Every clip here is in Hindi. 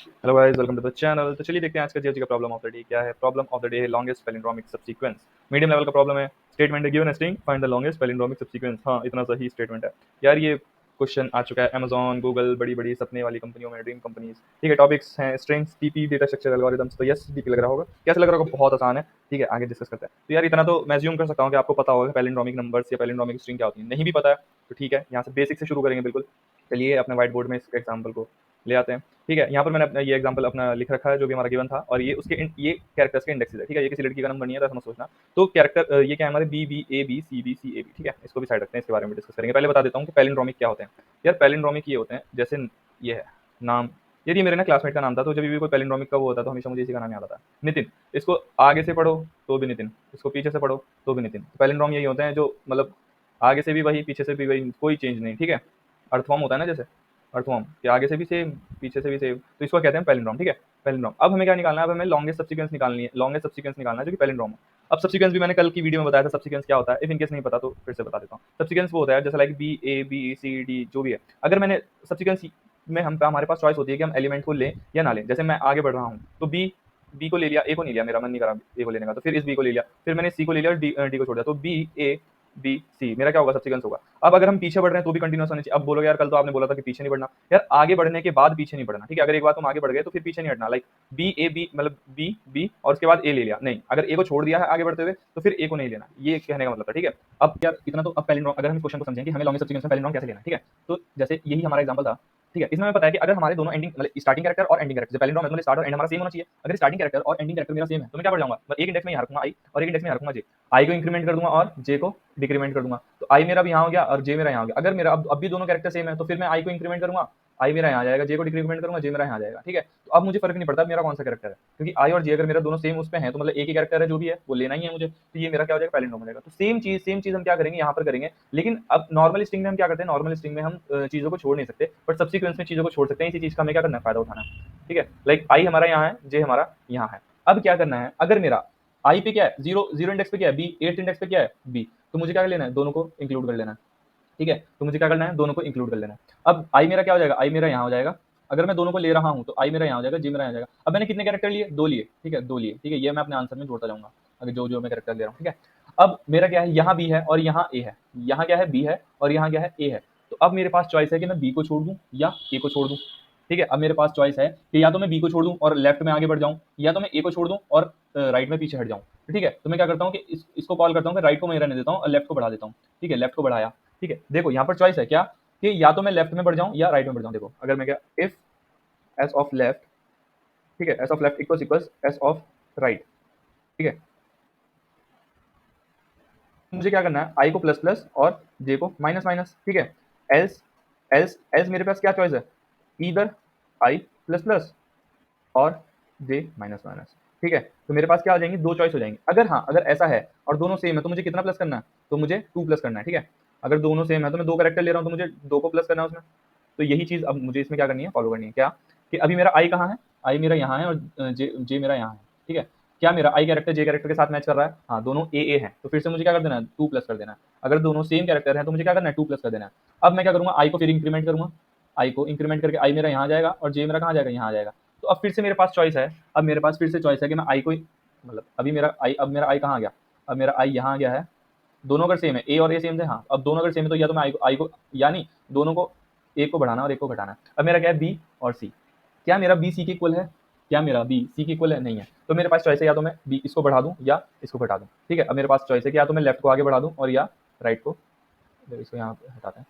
Hello guys, welcome to the channel. तो चलिए देखते हैं आज का जीएसटी का प्रॉब्लम ऑफ द डे क्या है। प्रॉब्लम ऑफ द डे है longest palindromic subsequence. Medium level का प्रॉब्लम है। स्टेटमेंट है given a string, find the longest palindromic subsequence. हाँ, इतना सही स्टेटमेंट है यार। ये क्वेश्चन आ चुका है अमेजॉन, गूगल, बड़ी बड़ी सपने वाली कंपनियों में, ड्रीम कंपनीज। ठीक है, टॉपिक्स हैं strings, TP, data structure, algorithms. तो यस, डीपी लग रहा होगा। कैसे लग रहा होगा? बहुत आसान है। ठीक है, आगे डिस्कस करते हैं। तो यार इतना तो मैं अज्यूम कर सकता हूँ कि आपको पता होगा पैलिंड्रोमिक नंबर्स या पैलिंड्रोमिक स्ट्रिंग क्या होती है। नहीं भी पता है तो ठीक है, यहाँ से बेसिक से शुरू करेंगे बिल्कुल। चलिए अपने व्हाइट बोर्ड में इस एग्जाम्पल को ले आते हैं। ठीक है, यहाँ पर मैंने अपना ये एग्जांपल अपना लिख रखा है जो भी हमारा गिवन था, और ये उसके ये कैरेक्टर्स के इंडेक्सेस है। ठीक है, ये किसी लड़की का नाम बनी है तो ऐसा मत सोचना। तो कैरेक्टर ये क्या है हमारे B B A B C B C A B. ठीक है, इसको भी साइड रखते हैं, इसके बारे में डिस्कस करेंगे। पहले बता देता हूँ कि पैलिंड्रोमिक क्या होते हैं। यार पैलिंड्रोमिक ये होते हैं, जैसे ये है नाम। यदि ये मेरे ना क्लासमेट का नाम था, तो जब भी कोई पैलिंड्रोमिक का वो होता है तो हमेशा मुझे इसी का नाम याद आता है, नितिन। इसको आगे से पढ़ो तो भी नितिन, इसको पीछे से पढ़ो तो भी नितिन। पैलिंड्रोम यही होते हैं जो मतलब आगे से भी वही, पीछे से भी वही, कोई चेंज नहीं। ठीक है, अर्थवॉर्म होता है ना, जैसे अर्थवॉर्म कि आगे से भी सेम, पीछे से भी सेम, तो इसको कहते हैं पैलिंड्रोम। ठीक है, पैलिंड्रोम। अब हमें क्या निकालना है? अब हमें लॉन्गेस्ट सबसीक्वेंस निकालनी है। लॉन्गेस्ट सबसीक्वेंस निकालना है जो कि पैलिंड्रोम है। अब सबसीक्वेंस भी मैंने कल की वीडियो में बताया था सबसीक्वेंस क्या होता है। इफ इनकेस नहीं पता तो फिर से बता देता हूँ। सबसीक्वेंस वो होता है जैसे like B A B C D जो भी है। अगर मैंने सबसीक्वेंस में हम हमारे पास चॉइस होती है कि हम एलिमेंट को लें या ना लें। जैसे मैं आगे बढ़ रहा हूँ तो बी बी को ले लिया, ए को नहीं लिया, मेरा मन नहीं करा ए को लेने का, तो फिर इस बी को ले लिया, फिर मैंने सी को ले लिया और डी को छोड़ दिया, तो बी ए बी सी मेरा क्या होगा? सबसीक्वेंस होगा। अब अगर हम पीछे बढ़ रहे हैं तो भी कंटिन्यूस होनी चाहिए। अब बोलोगे यार कल तो आपने बोला था कि पीछे नहीं बढ़ना। यार आगे बढ़ने के बाद पीछे नहीं बढ़ना। ठीक है, अगर एक बार तुम आगे बढ़ गए तो फिर पीछे नहीं हटना। लाइक बी ए बी मतलब बी बी और उसके बाद ए ले लिया नहीं, अगर ए को छोड़ दिया है आगे बढ़ते हुए तो फिर ए को नहीं लेना। ये कहने का मतलब था। ठीक है, अब यार इतना तो अब पैलिंड्रोम, अगर हम इस क्वेश्चन को समझें कि हमें लॉन्गेस्ट सबसीक्वेंस में पैलिंड्रोम कैसे लेना है। ठीक है, तो जैसे यही हमारा एग्जांपल था। ठीक है, इसमें हमें पता है कि अगर हमारे दोनों एंडिंग मतलब स्टार्टिंग कैरेक्टर और एंडिंग कैरेक्टर, पैलिंड्रोम है मतलब स्टार्ट और एंड हमारा सेम होना चाहिए। अगर स्टार्टिंग कैरेक्टर और एंडिंग कैरेक्टर मेरा सेम है तो मैं क्या पढ़ जाऊंगा? मैं एक इंडेक्स में यहाँ रखूंगा आई और एक इंडेक्स में यहाँ रखूंगा जे। आई को इंक्रीमेंट कर दूंगा और जे को डिक्रीमेंट कर दूंगा। तो आई मेरा भी यहाँ हो गया और जे मेरा यहाँ हो गया। अगर मेरा अब भी दोनों कैरेक्टर सेम है तो फिर मैं आई को इंक्रीमेंट करूंगा, आई मेरा यहाँ आ जाएगा, जे को डिक्रीमेंट करूंगा, जे मेरा यहाँ आ जाएगा। ठीक है, तो अब मुझे फर्क नहीं पड़ता मेरा कौन सा कैरेक्टर है, क्योंकि आई और जे अगर मेरा दोनों सेम उस पे है तो मतलब एक ही कैरेक्टर है जो भी है वो लेना ही है मुझे। तो ये मेरा क्या हो जाएगा? पैलिंड्रोम हो जाएगा। तो सेम चीज हम क्या करेंगे यहाँ पर करेंगे। लेकिन अब नॉर्मल स्ट्रिंग में हम क्या करते हैं? नॉर्मल स्ट्रिंग में हम चीजों को छोड़ नहीं सकते, बट सब्सिक्वेंस में चीजों को छोड़ सकते हैं। इसी चीज का हमें क्या करना है? फायदा उठाना है। ठीक है, लाइक आई हमारा यहाँ है, जे हमारा यहाँ है। अब क्या करना है? अगर मेरा आई पे क्या है? जीरो, जीरो इंडेक्स पे क्या है? बी, एट इंडेक्स पे क्या है? बी। तो मुझे क्या कर लेना है? दोनों को इंक्लूड कर लेना है। ठीक है, तो मुझे क्या करना है? दोनों को इंक्लूड कर लेना है। अब आई मेरा क्या हो जाएगा? आई मेरा यहाँ हो जाएगा। अगर मैं दोनों को ले रहा हूँ तो आई मेरा यहाँ हो जाएगा, जे मेरा यहाँ हो जाएगा। अब मैंने कितने कैरेक्टर लिए? दो लिए। ठीक है, दो लिए। ठीक है, ये मैं अपने आंसर में जोड़ता जाऊंगा अगर जो जो मैं कैरेक्टर ले रहा हूँ। ठीक है, अब मेरा क्या है? यहाँ बी है और यहाँ ए है। यहाँ क्या है? बी है और यहाँ क्या है? ए है। तो अब मेरे पास चॉइस है कि मैं बी को छोड़ दूं या ए को छोड़ दूं। ठीक है, अब मेरे पास चॉइस है कि या तो मैं बी को छोड़ दूं और लेफ्ट में आगे बढ़ जाऊं, या तो मैं ए को छोड़ दूं और राइट में पीछे हट जाऊं। तो ठीक है, तो मैं क्या करता हूँ कि इसको कॉल करता हूँ कि राइट को मैं रहने देता हूँ और लेफ्ट को बढ़ा देता हूँ। ठीक है, लेफ्ट को बढ़ाया। ठीक है, देखो यहाँ पर चॉइस है क्या कि या तो मैं लेफ्ट में बढ़ जाऊं या राइट में बढ़ जाऊं। देखो अगर मैं क्या, इफ एस ऑफ लेफ्ट, ठीक है, S of left equals S of right. ठीक है, मुझे क्या करना है? आई को प्लस प्लस और जे को माइनस माइनस। ठीक है, एल्स एल्स एल्स मेरे पास क्या चॉइस है? इधर आई प्लस प्लस और जे माइनस माइनस। ठीक है, तो मेरे पास क्या हो जाएंगी? दो चॉइस हो जाएंगी। अगर हाँ, अगर ऐसा है और दोनों सेम है तो मुझे कितना प्लस करना है? तो मुझे टू प्लस करना है। ठीक है, अगर दोनों सेम है तो मैं दो करेक्टर ले रहा हूँ तो मुझे दो को प्लस करना है उसमें। तो यही चीज अब मुझे इसमें क्या करनी है? फॉलो करनी है। क्या कि अभी मेरा आई कहाँ है? आई मेरा यहाँ है और जे मेरा यहाँ है। ठीक है, क्या मेरा आई कैरेक्टर जे कैरेक्टर के साथ मैच कर रहा है? हाँ, दोनों ए है, तो फिर से मुझे क्या कर देना है? टू प्लस कर देना है। अगर दोनों सेम कैरेक्टर है तो मुझे क्या करना है? टू प्लस कर देना है। अब मैं क्या करूंगा? आई को फिर इंक्रीमेंट करूंगा, आई को इंक्रीमेंट करके आई मेरा यहाँ जाएगा और जे मेरा कहाँ जाएगा? यहाँ आ जाएगा। तो अब फिर से मेरे पास चॉइस है। अब मेरे पास फिर से चॉइस है कि मैं आई को मतलब अभी मेरा आई, अब मेरा आई कहाँ आ गया? अब मेरा आई यहाँ आ गया है। दोनों अगर सेम है, ए और ए सेम थे, हाँ, अब दोनों अगर सेम है तो या तो मैं आई को यानी दोनों को, एक को बढ़ाना और एक को घटाना। अब मेरा क्या है? बी और सी। क्या मेरा बी सी के इक्वल है? क्या मेरा बी सी के इक्वल है? नहीं है। तो मेरे पास चॉइस है या तो मैं बी इसको बढ़ा दूं या इसको घटा दूं। ठीक है, अब मेरे पास चॉइस है कि या तो मैं लेफ्ट को आगे बढ़ा दूं और या राइट को, इसको यहाँ पे हटाते हैं।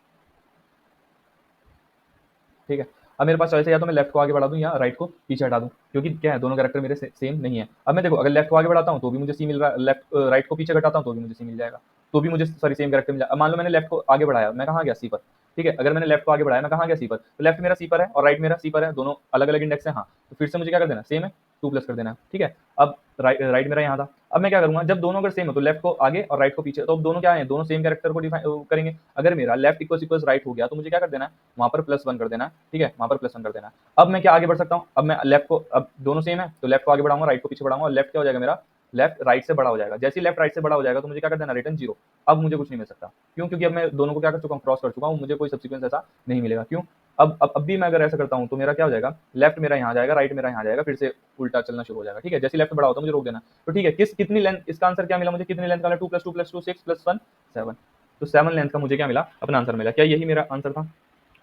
ठीक है, अब मेरे पास चॉइस है या तो मैं लेफ्ट को आगे बढ़ा दूं या राइट को पीछे हटा दूं, क्योंकि क्या है? दोनों कैरेक्टर मेरे सेम नहीं है। अब मैं देखो, अगर लेफ्ट को आगे बढ़ाता हूं तो भी मुझे सी मिल रहा है, लेफ्ट राइट को पीछे घटाता हूं तो भी मुझे सी मिल जाएगा, तो भी मुझे सॉरी सेम कैरेक्टर मिल जाएगा। अब मान लो मैंने लेफ्ट को आगे बढ़ाया, मैं कहाँ गया? सी पर। ठीक है, अगर मैंने लेफ्ट को आगे बढ़ाया, मैं कहाँ गया? सी पर। तो लेफ्ट मेरा सी पर है और राइट मेरा सी पर है, दोनों अलग अलग इंडेक्स है। हाँ, तो फिर से मुझे क्या कर देना? सेम है, टू प्लस कर देना है। ठीक है, अब राइट मेरा यहाँ था। अब मैं क्या करूंगा? जब दोनों अगर सेम हो तो लेफ्ट को आगे और राइट को पीछे, तो अब दोनों क्या है? दोनों सेम कैरेक्टर को डिफाइन करेंगे। अगर मेरा लेफ्ट इक्वल्स राइट हो गया तो मुझे क्या कर देना है? वहां पर प्लस वन कर देना है। ठीक है, वहां पर प्लस वन कर देना है। अब मैं क्या आगे बढ़ सकता हूँ? अब मैं लेफ्ट को, अब दोनों सेम है तो लेफ्ट को आगे बढ़ाऊंगा, राइट को पीछे बढ़ाऊंगा और लेफ्ट क्या हो जाएगा मेरा? लेफ्ट राइट से बड़ा हो जाएगा। जैसे ही लेफ्ट राइट से बड़ा हो जाएगा तो मुझे क्या कर देना, रिटर्न 0। अब मुझे कुछ नहीं मिल सकता, क्यों? क्योंकि अब मैं दोनों को क्या कर चुका हूँ, क्रॉस कर चुका हूँ, मुझे कोई सब्सिक्वेंस ऐसा नहीं मिलेगा। क्यों? अब भी मैं अगर ऐसा करता हूँ तो मेरा क्या हो जाएगा, लेफ्ट मेरा यहाँ जाएगा, राइट मेरा यहाँ जाएगा, फिर से उल्टा चलना शुरू हो जाएगा। ठीक है, जैसे लेफ्ट बड़ा होता है मुझे रोक देना। तो ठीक है, कितनी लेंथ, इसका आंसर क्या मिला मुझे, कितनी लेंथ का मिला, 2 + 2 + 2 6 + 1 7। तो 7 लेंथ का मुझे क्या मिला, अपना आंसर मिला। क्या यही मेरा आंसर था?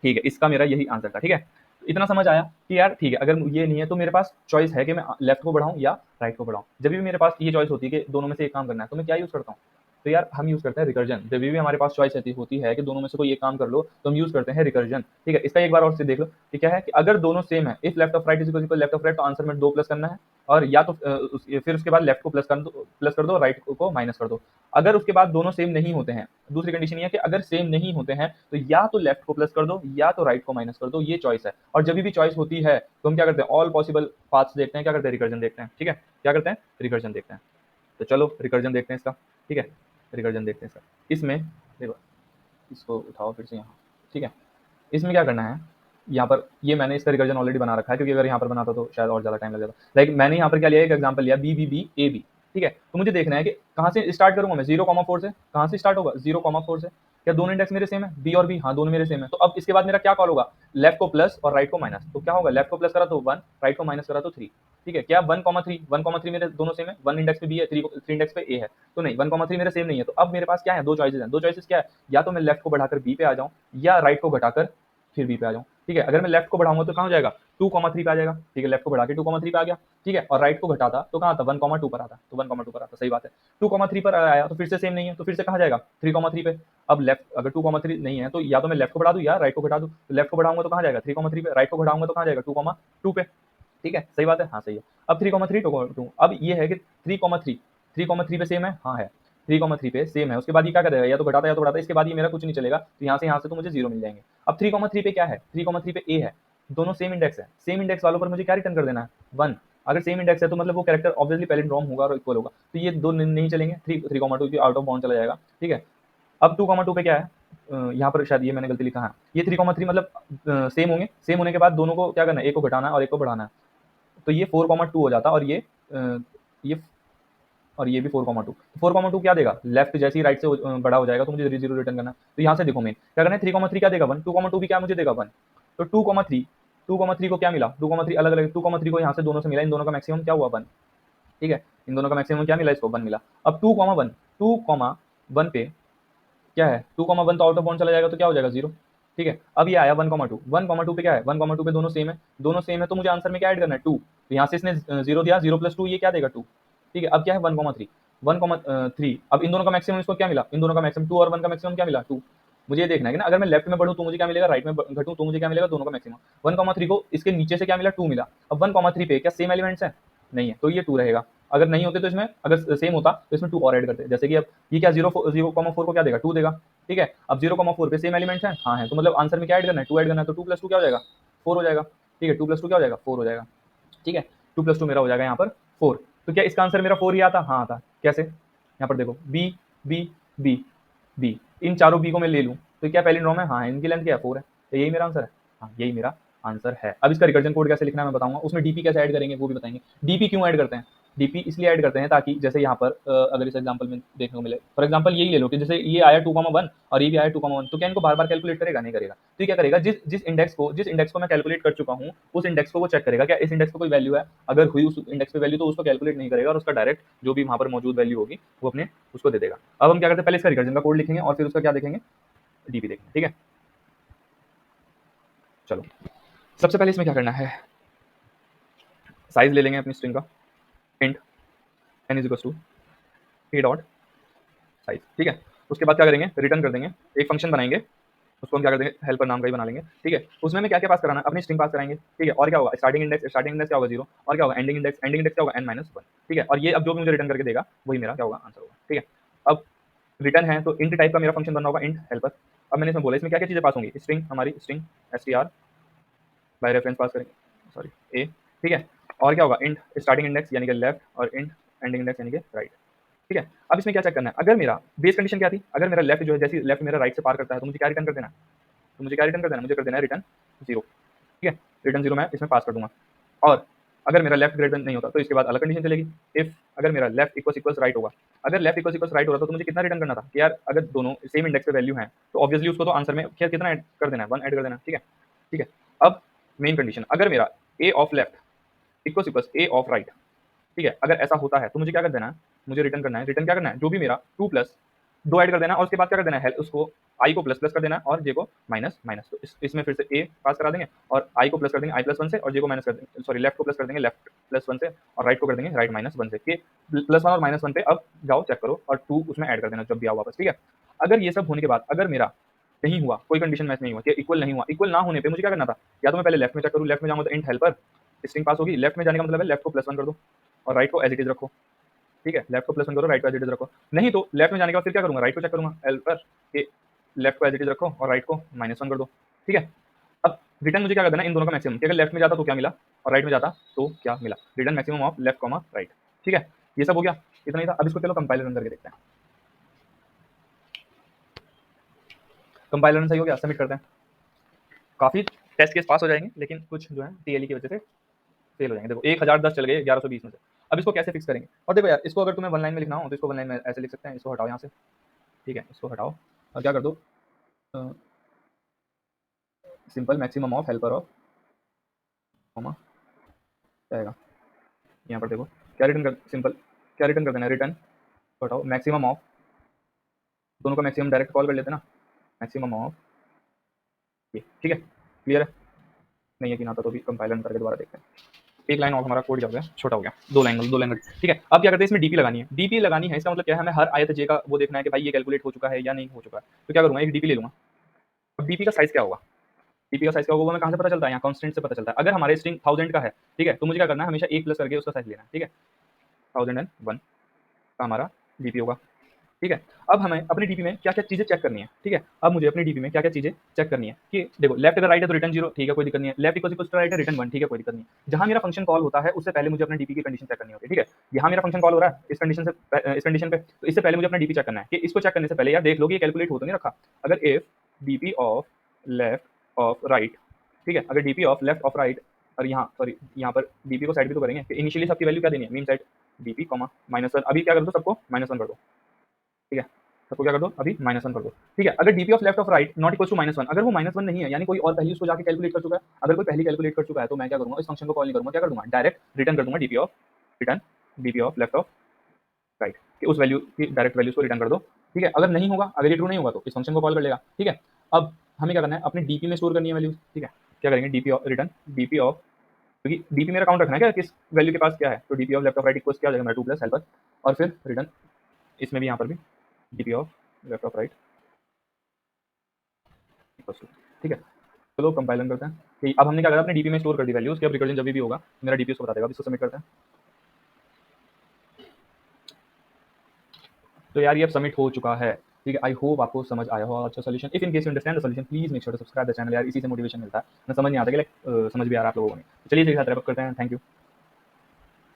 ठीक है, इसका मेरा यही आंसर था। ठीक है, इतना समझ आया कि यार ठीक है, अगर ये नहीं है तो मेरे पास चॉइस है कि मैं लेफ्ट को बढ़ाऊं या राइट को बढ़ाऊं। जब भी मेरे पास ये चॉइस होती है कि दोनों में से एक काम करना है, तो मैं क्या यूज करता हूँ, तो यार हम यूज करते हैं रिकर्जन। जब भी हमारे पास चॉइस होती है कि दोनों में से कोई एक काम कर लो, तो हम यूज करते हैं रिकर्जन। ठीक है, इसका एक बार और से देख लो कि क्या है कि अगर दोनों सेम है, if left of right is equal left of right, तो आंसर में 2 प्लस करना है, और या तो फिर उसके बाद लेफ्ट को प्लस कर दो, राइट को माइनस कर दो। अगर उसके बाद दोनों सेम नहीं होते हैं, दूसरी कंडीशन ये है कि अगर सेम नहीं होते हैं तो या तो लेफ्ट को प्लस कर दो या तो राइट को माइनस कर दो, ये चॉइस है। और जब भी चॉइस होती है तो हम क्या करते हैं, ऑल पॉसिबल पाथ्स देखते हैं, क्या करते हैं, रिकर्जन देखते हैं। ठीक है, क्या करते हैं, रिकर्जन देखते हैं। तो चलो रिकर्जन देखते हैं इसका। ठीक है, रिकर्जन देखते हैं इसका। इसमें देखो, इसको उठाओ फिर से यहाँ। ठीक है, इसमें क्या करना है, यहाँ पर ये मैंने इसका रिकर्जन ऑलरेडी बना रखा है, क्योंकि अगर यहाँ पर बनाता तो शायद और ज़्यादा टाइम लग जाता। लाइक मैंने यहाँ पर क्या लिया, एक एग्जांपल लिया B B B A B. ठीक है, तो मुझे देखना है कि कहाँ से स्टार्ट करूँगा मैं, 0,4 से। कहाँ से स्टार्ट होगा, 0,4 से। क्या दोनों इंडेक्स मेरे सेम है, बी और बी? हाँ, दोनों मेरे सेम है। तो अब इसके बाद मेरा क्या कॉल होगा, लेफ्ट को प्लस और राइट को माइनस। तो क्या होगा, लेफ्ट को प्लस करा तो 1, राइट को माइनस करा तो 3। ठीक है, क्या 1,3, 1,3 मेरे दोनों सेम है, 1 इंडेक्स पे बी है, 3 इंडेक्स पे ए है। तो नहीं, 1,3 मेरे सेम नहीं है। तो अब मेरे पास क्या है, दो चॉइसेस हैं। दो चॉइसेस क्या है, या तो मैं लेफ्ट को बढ़ाकर बी पे आ जाऊँ, या राइट को घटाकर फिर बी पे आ जाऊँ। ठीक है, अगर मैं लेफ्ट को बढ़ाऊंगा तो कहाँ हो जाएगा, 2,3 पे आ जाएगा। ठीक है, लेफ्ट को बढ़ा के 2,3 पे आ गया। ठीक है, और राइट को घटाता तो कहाँ आता, 1,2 पर आता। तो 1,2 पर आता, सही बात है। 2,3 पर आया तो फिर से सेम नहीं है, तो फिर से कहाँ जाएगा, 3,3 पे। अब लेफ्ट अगर 2,3 नहीं है तो या तो मैं लेफ्ट को बढ़ा दूं या राइट को घटा दूं। तो लेफ्ट को बढ़ाऊंगा तो कहाँ जाएगा, 3,3 पे। राइट को घटाऊंगा तो कहाँ जाएगा, 2,2 पे। ठीक है, सही बात है, हाँ सही है। अब 3,3 2,2। अब ये है कि 3,3 पे सेम है, हाँ है। 3,3 पे सेम है, उसके बाद ये क्या करेगा, या तो घटाता या तो बढ़ाता। इसके बाद ये मेरा कुछ नहीं चलेगा, तो यहाँ से तो मुझे 0 मिल जाएंगे। अब 3,3 पे क्या है, 3,3 पे ए है। दोनों सेम इंडेक्स है, सेम इंडेक्स वालों पर मुझे क्या रिटर्न कर देना है, 1। अगर सेम इंडेक्स है तो मतलब वो कैरेक्टर ऑब्वियसली पैलिंड्रोम होगा और इक्वल होगा। तो ये दो नहीं चलेंगे, 3,2 आउट ऑफ बाउंड चला जाएगा। ठीक है, अब 2,2 पे क्या है, यहाँ पर शायद ये मैंने गलती लिखा है। ये 3,3 मतलब सेम होंगे, सेम होने के बाद दोनों को क्या करना है, एक को घटाना है और एक को बढ़ाना है। तो ये 4,2 हो जाता, और ये और ये भी 4,2। 4,2 क्या देगा, लेफ्ट जैसे ही राइट से बड़ा हो जाएगा तो मुझे 0 रिटर्न करना है। तो यहाँ से देखो मेन क्या करना है, 3,3 क्या देगा, 1। 2,2 भी क्या मुझे देगा, 1। तो 2,3 को क्या मिला, 2,3 अलग अलग, 2,3 को यहाँ से दोनों से मिला, इन दोनों का मैक्सिमम क्या हुआ, 1। ठीक है, इन दोनों का मैक्सिमम क्या मिला, इसको 1 मिला। अब 2,1 पे क्या है, 2,1 तो आउट ऑफ बाउंड चला जाएगा, तो क्या हो जाएगा, 0। ठीक है, अब ये आया 1,2। 1,2 पे क्या है, 1,2 पे दोनों सेम है, तो मुझे आंसर में क्या ऐड करना है, 2। तो यहाँ से इसने 0 दिया, 0 + 2 ये क्या देगा, 2। ठीक है, अब क्या है, 1,3। 1,3 अब इन दोनों का मैक्सिमम इसको क्या मिला, इन दोनों का मैक्सिमम 2 और 1 का मैक्सिमम क्या मिला, 2। मुझे ये देखना है कि ना, अगर मैं लेफ्ट में बढ़ूँ तो मुझे क्या मिलेगा, राइट में घटूँ तो मुझे क्या मिलेगा, दोनों का मैक्सिमम। 1,3 को इसके नीचे से क्या मिला, 2 मिला। अब 1,3 पे क्या सेम एलिमेंट्स है, नहीं है, तो ये 2 रहेगा। अगर नहीं होते तो इसमें, अगर सेम होता तो इसमें 2 और ऐड करते। जैसे कि अब ये क्या 0,4 को क्या देगा, 2 देगा। ठीक है, अब 0,4 पे सेम एलिमेंट्स हैं, हाँ है, तो मतलब आंसर में क्या ऐड करना है, 2 ऐड करना है। तो 2 + 2 क्या हो जाएगा, 4 हो जाएगा। ठीक है, 2 + 2 क्या हो जाएगा, 4 हो जाएगा। ठीक है, 2 + 2 मेरा हो जाएगा यहाँ पर 4। तो क्या इसका आंसर मेरा 4 ही आता, हाँ आता। कैसे, यहाँ पर देखो, बी बी बी बी, इन चारों बी को मैं ले लूँ तो क्या पैलिंड्रोम है, हाँ इनकी लेंथ क्या है, 4 है। तो यही मेरा आंसर है, हाँ यही मेरा आंसर है। अब इसका रिकर्जन कोड कैसे लिखना है मैं बताऊंगा, उसमें डीपी कैसे ऐड करेंगे वो भी बताएंगे। डीपी क्यों ऐड करते हैं, डीपी इसलिए ऐड करते हैं ताकि जैसे यहाँ पर अगर इस एग्जांपल में देखने को मिले, फॉर एग्जांपल यही ले लो कि जैसे ये आया 2,1 और ये भी आया 2,1, तो क्या इनको बार बार कैलकुलेट करेगा, नहीं करेगा। तो क्या करेगा, जिस इंडेक्स को मैं कैलकुलेट कर चुका हूँ, उस इंडेक्स को वो चेक करेगा क्या इस इंडेक्स पे कोई वैल्यू है। अगर हुई उस इंडेक्स पे वैल्यू तो उसको कैलकुलेट नहीं करेगा, और उसका डायरेक्ट जो भी वहाँ पर मौजूद वैल्यू होगी वो अपने उसको दे देगा। अब हम क्या करते हैं, पहले इसका रिकर्जन का कोड लिखेंगे और फिर उसका क्या देखेंगे, डीपी देखेंगे। ठीक है, चलो सबसे पहले इसमें क्या करना है, साइज ले लेंगे अपनी स्ट्रिंग का, int n = p dot size. ठीक है, उसके बाद क्या करेंगे, रिटर्न कर देंगे, एक फंक्शन बनाएंगे, उसको हम क्या कर देंगे, हेल्पर नाम का ही बना लेंगे। ठीक है, उसमें हमें क्या क्या पास कराना है, अपनी स्ट्रिंग पास कराएंगे। ठीक है, और क्या होगा, स्टार्टिंग इंडेक्स क्या होगा, 0, और क्या होगा, एंडिंग इंडेक्स क्या होगा, n-1। ठीक है, और ये अब जो भी मुझे रिटर्न करके देगा वही मेरा क्या होगा, आंसर होगा। ठीक है, अब रिटर्न है तो इंट टाइप का मेरा फंक्शन बनना होगा, इंट हेल्पर। अब मैंने इसमें बोला इसमें क्या क्या चीजें पास होंगी, स्ट्रिंग, हमारी स्ट्रिंग str बाय रेफरेंस पास करेंगे, सॉरी ए। ठीक है, और क्या होगा, इंट स्टार्टिंग इंडेक्स यानी कि लेफ्ट, और इंट एंडिंग इंडेक्स यानी कि राइट। ठीक है, अब इसमें क्या चेक करना है, अगर मेरा बेस कंडीशन क्या थी, अगर मेरा लेफ्ट जो है, जैसे लेफ्ट मेरा राइट से पार करता है तो मुझे क्या रिटर्न कर देना है, तो मुझे क्या रिटर्न कर देना है, मुझे कर देना है रिटर्न 0। ठीक है, रिटर्न 0 मैं इसमें पास कर दूंगा। और अगर मेरा लेफ्ट ग्रेटर देन नहीं होता तो इसके बाद अलग कंडीशन चलेगी। इफ अगर मेरा लेफ्ट इक्वल्स राइट होगा, अगर लेफ्ट इक्वल्स राइट हो रहा था तो मुझे कितना रिटर्न करना था कि यार अगर दोनों सेम इंडेक्स पे वैल्यू है तो ऑब्वियसली उसको तो आंसर में क्या कितना ऐड कर देना है, 1 ऐड कर देना है। ठीक है, ठीक है। अब मेन कंडीशन, अगर मेरा A of left equals A of right, ठीक है, अगर ऐसा होता है तो मुझे क्या कर देना है, मुझे रिटर्न करना है, रिटर्न क्या करना है, जो भी मेरा 2 प्लस 2 ऐड कर देना और उसके बाद क्या कर देना है, उसको आई को प्लस प्लस कर देना और जे को माइनस माइनस। तो इसमें फिर से ए पास करा देंगे और आई को प्लस कर देंगे आई प्लस 1 से और जे को माइनस कर देंगे, सॉरी लेफ्ट को प्लस कर देंगे लेफ्ट प्लस 1 से और राइट को कर देंगे राइट माइनस 1 से। कि प्लस 1 और माइनस 1 पे अब जाओ चेक करो और 2 उसमें ऐड कर देना जब भी आओ वापस। ठीक है, अगर ये सब होने के बाद अगर मेरा नहीं हुआ, कोई कंडीशन मैच नहीं हुआ कि इक्वल नहीं हुआ, इक्वल ना होने पे मुझे क्या करना था, या तो मैं पहले लेफ्ट में चेक करूँ, लेफ्ट में जाऊंगा तो इंट हेल्पर स्ट्रिंग पास होगी, लेफ्ट में जाने का मतलब है लेफ्ट को प्लस 1 कर दो और राइट को एज इट इज रखो। ठीक है, लेफ्ट को प्लस 1 करो, राइट को एज इट इज रखो। नहीं तो लेफ्ट में जाने के बाद फिर क्या करूंगा, राइट को चेक करूंगा हेल्पर के, लेफ्ट को एज इट इज रखो और राइट को -1 कर दो। ठीक है, अब रिटर्न मुझे क्या कर देना, इन दोनों का मैक्सिमम, कि अगर लेफ्ट में जाता तो क्या मिला और राइट में जाता तो क्या मिला, return maximum of left comma right. ठीक है, ये सब हो गया, इतना ही था। अब इसको चलो कंपाइलर रन करके देखते हैं। कंपाइलर रन सही हो गया, सबमिट करते हैं। काफी टेस्ट केस पास हो जाएंगे लेकिन कुछ जो है टीएलई की वजह से फेल हो जाएंगे। देखो 1010 चल गए 1120 में से। अब इसको कैसे फिक्स करेंगे, और देखो यार इसको अगर तुम्हें वन लाइन में लिखना हो तो इसको वन लाइन में ऐसे लिख सकते हैं, इसको हटाओ यहाँ से। ठीक है, इसको हटाओ और क्या कर दो, simple maximum of helper of comma जाएगा यहाँ पर। देखो क्या रिटर्न कर, सिंपल क्या रिटर्न कर देना, रिटर्न हटाओ मैक्सिमम ऑफ, दोनों का मैक्सिमम डायरेक्ट कॉल कर लेते हैं ना, मैक्सिमम ऑफ ये। ठीक है, क्लियर है, नहीं है कि ना था तो भी कंपाइलर करके दोबारा देखते हैं। एक लाइन और हमारा कोड हो गया, छोटा हो गया, दो लाइन। ठीक है, अब क्या करते हैं, इसमें डीपी लगानी है। डीपी लगानी है इसका मतलब क्या है, हमें हर आयत जे का वो देखना है कि भाई ये कैलकुलेट हो चुका है या नहीं हो चुका है। तो क्या करूंगा, एक डीपी ले लूंगा। अब डीपी का साइज क्या होगा, डीपी का साइज क्या होगा वो हमें कहाँ से पता चलता है, यहाँ कांस्टेंट से पता चलता है। अगर हमारे स्ट्रिंग 1000 का है, ठीक है, तो मुझे क्या करना है, हमेशा 1 प्लस करके उसका साइज लेना है। ठीक है, 1001 का हमारा डीपी होगा। ठीक है, अब हमें अपनी डीपी में क्या क्या चीजें चेक करनी है। ठीक है, अब मुझे अपनी डीपी में क्या क्या चीजें चेक करनी है कि देखो लेफ्ट अगर राइट है तो रिटर्न 0, ठीक है कोई दिक्कत नहीं है, लेफ्ट इक्वल टू राइट है रिटर्न 1, ठीक है कोई दिक्कत नहीं है। जहां मेरा फंक्शन कॉल होता है उससे पहले मुझे अपने डीपी की कंडीशन चेक करनी होती है। ठीक है, यहाँ मेरा फंक्शन कॉल हो रहा है इस कंडीशन से, इस कंडीशन पे, तो इससे पहले मुझे अपना डीपी चेक करना है। कि इसको चेक करने से पहले यार देख लो कि ये कैलकुलेट हो तो नहीं रखा। अगर if DP of left of right, ठीक है, अगर DP of left of right, और यहाँ सॉरी यहाँ पर डीपी को साइड भी तो करेंगे कि इनिशियली सबकी वैल्यू क्या देनी है, मीन साइड डीपी कॉमा -1, अभी क्या कर दो सबको -1 कर दो। ठीक है, सबको क्या कर दो अभी -1 कर दो। ठीक है, अगर DP of left of right not equal to -1, अगर वो -1 नहीं है यानी कोई और पहले उसको जाके कैलकुलेट कर चुका है, अगर कोई पहले कैलकुलेट कर चुका है तो मैं क्या करूंगा, इस फंक्शन को कॉल नहीं करूंगा, क्या कर दूंगा, डायरेक्ट रिटर्न कर दूंगा DP of return DP of left of right, कि उस वैल्यू की डायरेक्ट वैल्यूज को रिटर्न कर दो। ठीक है, अगर नहीं होगा, अगर ये ट्रू नहीं होगा तो इस फंक्शन को कॉल कर लेगा। ठीक है, अब हमें क्या करना है, अपने डीपी में स्टोर करनी है वैल्यूज। ठीक है, क्या करेंगे, DP of return DP of, क्योंकि डीपी मेरा काउंट रखना है क्या किस वैल्यू के पास क्या है, तो DP of left of right equals क्या हो जाएगा मेरा 2 प्लस हेल्पर, और फिर रिटर्न इसमें भी यहाँ पर भी DP of left of right equals to. ठीक है, चलो कंपाइलन करते हैं कि अब हमने क्या करा, अपने डीपी में स्टोर कर दी वैल्यूज कि अब रिकर्जन जब भी होगा मेरा डीपी उसको बता देगा। अब इसको सबमिट करते हैं। तो यार ये अब सबमिट हो चुका है। ठीक है, आई होप आपको समझ आया हो अच्छा solution. If in case you understand the solution please make sure to subscribe the channel यार, इसी से मोटिवेशन मिलता है ना, समझ नहीं आता कि समझ भी आ रहा है आप लोगों को नहीं। चलिए ठीक है, रैप अप करते हैं, थैंक यू।